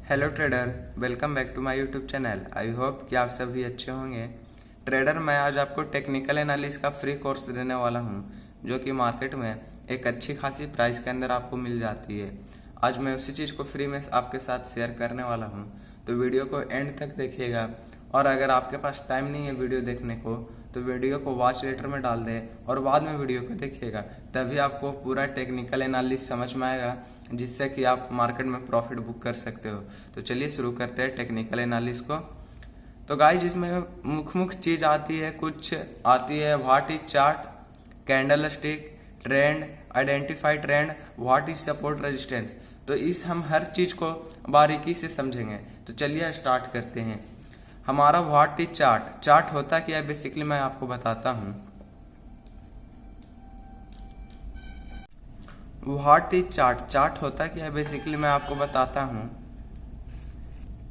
Hello trader, welcome back to my YouTube channel. I hope कि आप सभी अच्छे होंगे। ट्रेडर, मैं आज आपको टेक्निकल एनालिसिस का फ्री कोर्स देने वाला हूं, जो कि मार्केट में एक अच्छी खासी प्राइस के अंदर आपको मिल जाती है। आज मैं उसी चीज़ को फ्री में आपके साथ शेयर करने वाला हूं, तो वीडियो को एंड तक देखिएगा। और अगर आपके पास टाइम नहीं है वीडियो देखने को, तो वीडियो को वॉच लेटर में डाल दें और बाद में वीडियो को देखिएगा, तभी आपको पूरा टेक्निकल एनालिसिस समझ में आएगा, जिससे कि आप मार्केट में प्रॉफिट बुक कर सकते हो। तो चलिए शुरू करते हैं टेक्निकल एनालिसिस को। तो गाइस, इसमें मुख्य चीज़ आती है, कुछ आती है what is chart, candle stick, trend, identify trend, what is support resistance. तो इस हम हर चीज़ को बारीकी से समझेंगे। तो चलिए स्टार्ट करते हैं। हमारा व्हाट इज चार्ट, चार्ट होता क्या है बेसिकली मैं आपको बताता हूं। व्हाट इज चार्ट, चार्ट होता क्या है बेसिकली मैं आपको बताता हूं।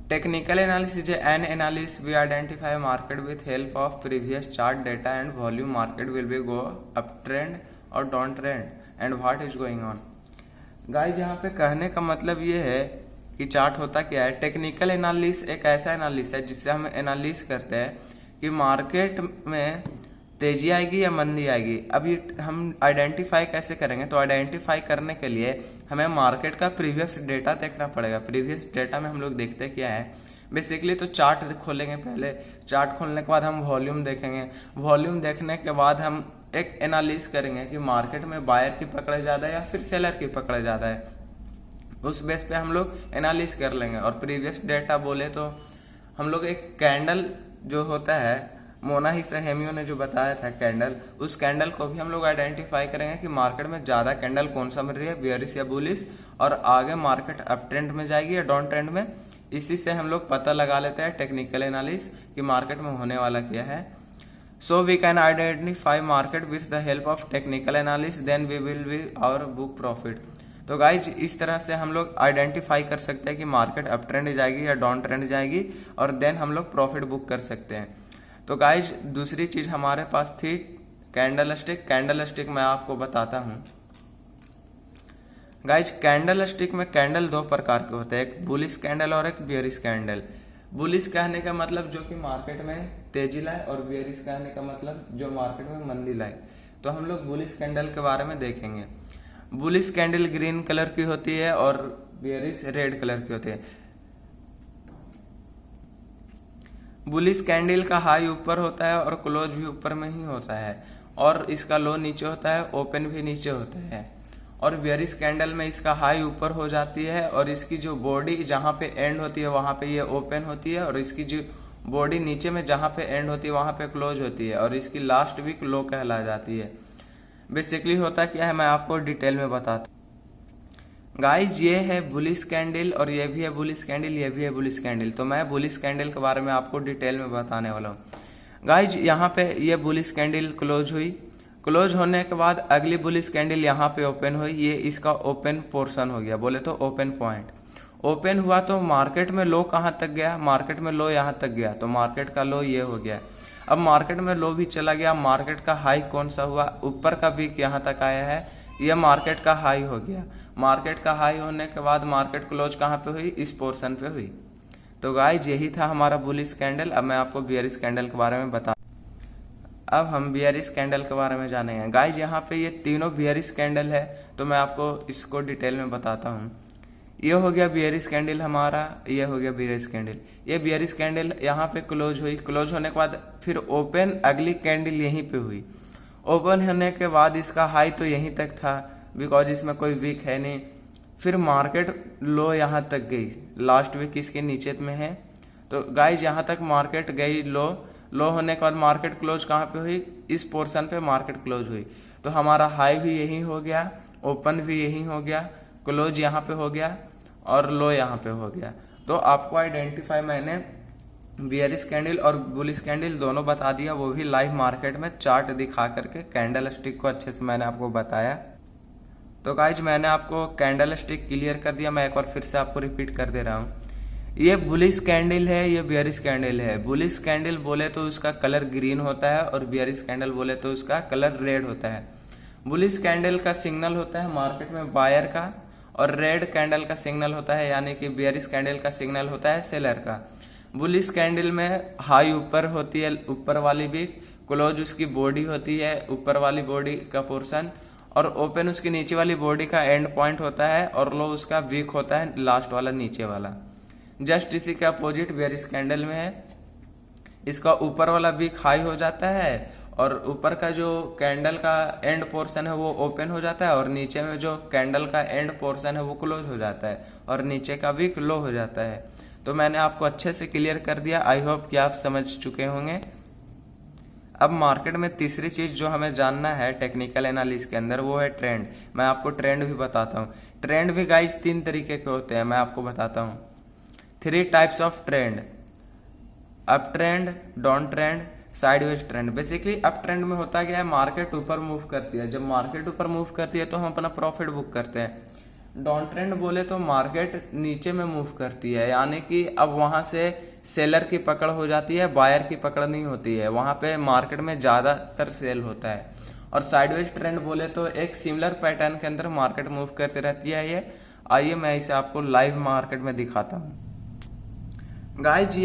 Technical analysis is an analysis we identify market with help of previous chart data and volume. Market will be go up trend और down trend and what is going on. Guys, यहाँ पे कहने का मतलब ये है कि चार्ट होता क्या है। टेक्निकल एनालिसिस एक ऐसा एनालिसिस है जिससे हम एनालिसिस करते हैं कि मार्केट में तेजी आएगी या मंदी आएगी। अब ये हम आइडेंटिफाई कैसे करेंगे, तो आइडेंटिफाई करने के लिए हमें मार्केट का प्रीवियस डेटा देखना पड़ेगा। प्रीवियस डेटा में हम लोग देखते क्या है बेसिकली, तो चार्ट खोलेंगे। पहले चार्ट खोलने के बाद हम वॉल्यूम देखेंगे। वॉल्यूम देखने के बाद हम एक एनालिसिस करेंगे कि मार्केट में बायर की पकड़ ज़्यादा है या फिर सेलर की पकड़ ज़्यादा है। उस बेस पे हम लोग एनालिसिस कर लेंगे। और प्रीवियस डेटा बोले तो हम लोग एक कैंडल जो होता है, मोनाहिसा ने जो बताया था कैंडल, उस कैंडल को भी हम लोग आइडेंटिफाई करेंगे कि मार्केट में ज़्यादा कैंडल कौन सा मिल रही है, बियरिश या बुलिश, और आगे मार्केट अप ट्रेंड में जाएगी या डाउन ट्रेंड में। इसी से हम लोग पता लगा लेते हैं टेक्निकल एनालिसिस कि मार्केट में होने वाला क्या है। So we can identify market with the help of technical analysis, then we will be our book profit. तो गाइज, इस तरह से हम लोग आइडेंटिफाई कर सकते हैं कि मार्केट अप ट्रेंड जाएगी या डाउन ट्रेंड जाएगी, और देन हम लोग प्रॉफिट बुक कर सकते हैं। तो गाइज, दूसरी चीज हमारे पास थी कैंडल स्टिक। कैंडल स्टिक मैं आपको बताता हूं। गाइज, कैंडल स्टिक में कैंडल दो प्रकार के होते हैं, एक बुलिश कैंडल और एक बियरिश कैंडल। बुलिश कहने का मतलब जो कि मार्केट में तेजी लाए, और बियरिश कहने का मतलब जो मार्केट में मंदी लाए। तो हम लोग बुलिश कैंडल के बारे में देखेंगे। बुलिश कैंडल ग्रीन कलर की होती है और बियरिश रेड कलर की होती है। बुलिश कैंडल का हाई ऊपर होता है और क्लोज भी ऊपर में ही होता है, और इसका लो नीचे होता है, ओपन भी नीचे होता है। और बियरिश कैंडल में इसका हाई ऊपर हो जाती है, और इसकी जो बॉडी जहाँ पे एंड होती है वहाँ पे ये ओपन होती है, और इसकी जो बॉडी नीचे में जहाँ पे एंड होती है वहाँ पे क्लोज होती है, और इसकी लास्ट भी लो कहला जाती है। बेसिकली होता क्या है मैं आपको डिटेल में बताता हूँ। गाइज, ये है बुलिश कैंडल, और ये भी है बुलिश कैंडल, ये भी है बुलिश कैंडल। तो मैं बुलिश कैंडल के बारे में आपको डिटेल में बताने वाला हूँ। गाइज, यहाँ पे ये बुलिश कैंडल क्लोज हुई। क्लोज होने के बाद अगली बुलिश कैंडल यहाँ पे ओपन हुई। ये इसका ओपन पोर्शन हो गया, बोले तो ओपन पॉइंट। ओपन हुआ तो मार्केट में लो कहाँ तक गया, मार्केट में लो यहाँ तक गया, तो मार्केट का लो ये हो गया। अब मार्केट में लो भी चला गया, मार्केट का हाई कौन सा हुआ, ऊपर का वीक यहाँ तक आया है, यह मार्केट का हाई हो गया। मार्केट का हाई होने के बाद मार्केट क्लोज कहाँ पे हुई, इस पोर्शन पे हुई। तो गाइज, यही था हमारा बुलिश कैंडल। अब मैं आपको बियरिश कैंडल के बारे में बता। अब हम बियरिश कैंडल के बारे में जानेंगे। गाइज, यहाँ पे ये तीनों बियरिश कैंडल है, तो मैं आपको इसको डिटेल में बताता हूँ। ये हो गया बियरिश कैंडल हमारा, ये हो गया बियरिश कैंडल। ये बियरिश कैंडल यहाँ पे क्लोज हुई। क्लोज होने के बाद फिर ओपन अगली कैंडल यहीं पे हुई। ओपन होने के बाद इसका हाई तो यहीं तक था, बिकॉज इसमें कोई वीक है नहीं। फिर मार्केट लो यहाँ तक गई, लास्ट वीक इसके नीचे में है। तो गाइज, यहाँ तक मार्केट गई लो। लो होने के बाद मार्केट क्लोज कहाँ पे हुई, इस पोर्शन पे मार्केट क्लोज हुई। तो हमारा हाई भी यही हो गया, ओपन भी यही हो गया, क्लोज यहाँ पे हो गया, और लो यहाँ पे हो गया। तो आपको आइडेंटिफाई मैंने बियरिश कैंडल और बुलिश कैंडल दोनों बता दिया, वो भी लाइव मार्केट में चार्ट दिखा करके। कैंडल स्टिक को अच्छे से मैंने आपको बताया। तो गाइज, मैंने आपको कैंडल स्टिक क्लियर कर दिया, मैं एक बार फिर से आपको रिपीट कर दे रहा हूँ। ये बुलिश कैंडल है, ये बियरिश कैंडल है। बुलिश कैंडल बोले तो उसका कलर ग्रीन होता है, और बियरिश कैंडल बोले तो उसका कलर रेड होता है। बुलिश कैंडल का सिग्नल होता है मार्केट में बायर का, और रेड कैंडल का सिग्नल होता है यानी कि बेयरिश कैंडल का सिग्नल होता है सेलर का। बुलिश कैंडल में हाई ऊपर होती है ऊपर वाली विक, क्लोज उसकी बॉडी होती है ऊपर वाली बॉडी का पोर्शन, और ओपन उसकी नीचे वाली बॉडी का एंड पॉइंट होता है, और लो उसका वीक होता है लास्ट वाला नीचे वाला। जस्ट इसी के अपोजिट बेयरिश कैंडल में है, इसका ऊपर वाला वीक हाई हो जाता है और ऊपर का जो कैंडल का एंड पोर्शन है वो ओपन हो जाता है, और नीचे में जो कैंडल का एंड पोर्शन है वो क्लोज हो जाता है और नीचे का वीक लो हो जाता है। तो मैंने आपको अच्छे से क्लियर कर दिया, आई होप कि आप समझ चुके होंगे। अब मार्केट में तीसरी चीज जो हमें जानना है टेक्निकल एनालिसिस के अंदर वो है ट्रेंड। मैं आपको ट्रेंड भी बताता हूँ। ट्रेंड भी गाइस 3 तरीके के होते हैं, मैं आपको बताता हूँ। 3 types of trend, up trend, down trend, sideways trend. Basically up trend में होता क्या है, मार्केट ऊपर मूव करती है, जब मार्केट ऊपर मूव करती है तो हम अपना प्रॉफिट बुक करते हैं। डाउन ट्रेंड बोले तो मार्केट नीचे में मूव करती है, यानी कि अब वहां से सेलर की पकड़ हो जाती है, बायर की पकड़ नहीं होती है, वहां पे मार्केट में ज्यादातर सेल होता है। और साइडवेज ट्रेंड बोले तो एक सिमिलर पैटर्न के अंदर मार्केट मूव करती रहती है। ये आइए मैं इसे आपको लाइव मार्केट में दिखाता हूँ। गाइज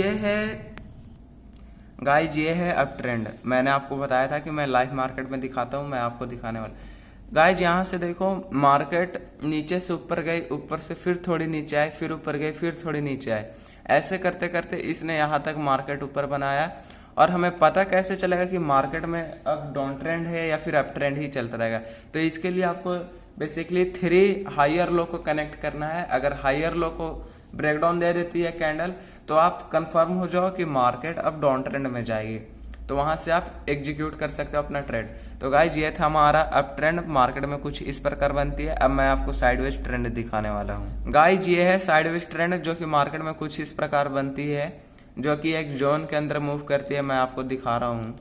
ये है अप ट्रेंड। मैंने आपको बताया था कि मैं लाइव मार्केट में दिखाता हूँ, मैं आपको दिखाने वाला। गाइज यहाँ से देखो मार्केट नीचे से ऊपर गई, ऊपर से फिर थोड़ी नीचे आई, फिर ऊपर गई, फिर थोड़ी नीचे आई। ऐसे करते करते इसने यहाँ तक मार्केट ऊपर बनाया। और हमें पता कैसे चलेगा कि मार्केट में अब डाउन ट्रेंड है या फिर अप ट्रेंड ही चलता रहेगा? तो इसके लिए आपको बेसिकली 3 हायर लो को कनेक्ट करना है। अगर हायर लो को ब्रेकडाउन दे देती है कैंडल तो आप कंफर्म हो जाओ कि मार्केट अब डाउन ट्रेंड में जाएगी, तो वहां से आप एग्जीक्यूट कर सकते हो अपना ट्रेड। तो गाइज ये था हमारा अप ट्रेंड, मार्केट में कुछ इस प्रकार बनती है। अब मैं आपको साइडवेज ट्रेंड दिखाने वाला हूँ। गाइज ये है साइडवेज ट्रेंड जो कि मार्केट में कुछ इस प्रकार बनती है, जो कि एक जोन के अंदर मूव करती है। मैं आपको दिखा रहा हूँ।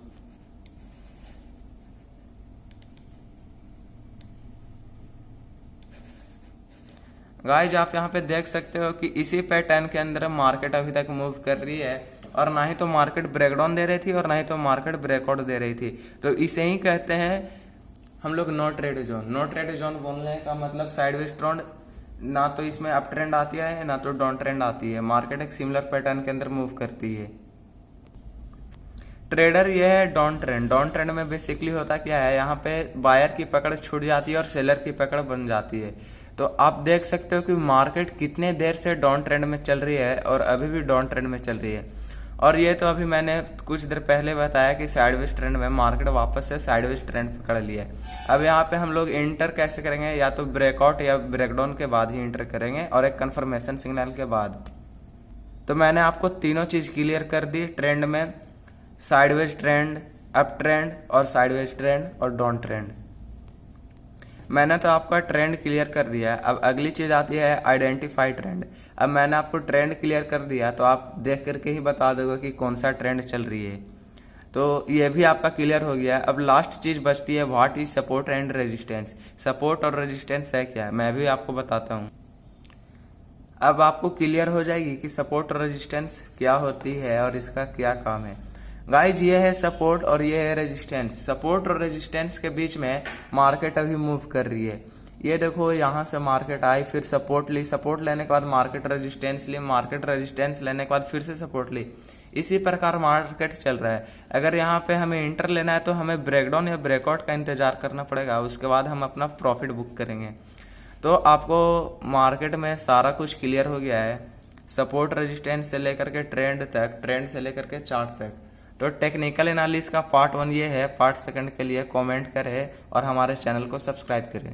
गाइज आप यहाँ पे देख सकते हो कि इसी पैटर्न के अंदर मार्केट अभी तक मूव कर रही है, और ना ही तो मार्केट ब्रेकडाउन दे रही थी और ना ही तो मार्केट ब्रेकआउट दे रही थी। तो इसे ही कहते हैं हम लोग no trade zone. No trade zone बोलने का मतलब साइडवेज ट्रेंड, ना तो इसमें अप ट्रेंड आती है ना तो डाउन ट्रेंड आती है। मार्केट एक सिमिलर पैटर्न के अंदर मूव करती है। ट्रेडर ये है डाउन ट्रेंड। डाउन ट्रेंड में बेसिकली होता क्या है, यहाँ पे बायर की पकड़ छूट जाती है और सेलर की पकड़ बन जाती है। तो आप देख सकते हो कि मार्केट कितने देर से डाउन ट्रेंड में चल रही है और अभी भी डाउन ट्रेंड में चल रही है। और ये तो अभी मैंने कुछ देर पहले बताया कि साइडवेज ट्रेंड में मार्केट वापस से साइडवेज ट्रेंड पकड़ लिया है। अब यहाँ पे हम लोग इंटर कैसे करेंगे, या तो ब्रेकआउट या ब्रेकडाउन के बाद ही इंटर करेंगे और एक कंफर्मेशन सिग्नल के बाद। तो मैंने आपको तीनों चीज क्लियर कर दी ट्रेंड में, साइडवेज ट्रेंड, अप ट्रेंड और साइडवेज ट्रेंड और डाउन ट्रेंड। मैंने तो आपका ट्रेंड क्लियर कर दिया है। अब अगली चीज आती है आइडेंटिफाई ट्रेंड। अब मैंने आपको ट्रेंड क्लियर कर दिया तो आप देख करके ही बता दोगे कि कौन सा ट्रेंड चल रही है। तो ये भी आपका क्लियर हो गया है। अब लास्ट चीज बचती है what is support and resistance. Support और रेजिस्टेंस है क्या, मैं भी आपको बताता हूँ। अब आपको क्लियर हो जाएगी कि सपोर्ट और रेजिस्टेंस क्या होती है और इसका क्या काम है। गाइज ये है सपोर्ट और ये है रेजिस्टेंस। सपोर्ट और रेजिस्टेंस के बीच में मार्केट अभी मूव कर रही है। ये देखो यहाँ से मार्केट आई, फिर सपोर्ट ली, सपोर्ट लेने के बाद मार्केट रेजिस्टेंस ली, मार्केट रेजिस्टेंस लेने के बाद फिर से सपोर्ट ली। इसी प्रकार मार्केट चल रहा है। अगर यहाँ पे हमें इंटर लेना है तो हमें ब्रेकडाउन या ब्रेकआउट का इंतजार करना पड़ेगा, उसके बाद हम अपना प्रॉफिट बुक करेंगे। तो आपको मार्केट में सारा कुछ क्लियर हो गया है, सपोर्ट रेजिस्टेंस से लेकर के ट्रेंड तक, ट्रेंड से लेकर के चार्ट तक। तो टेक्निकल एनालिसिस का पार्ट 1 ये है। पार्ट 2 के लिए कमेंट करें और हमारे चैनल को सब्सक्राइब करें।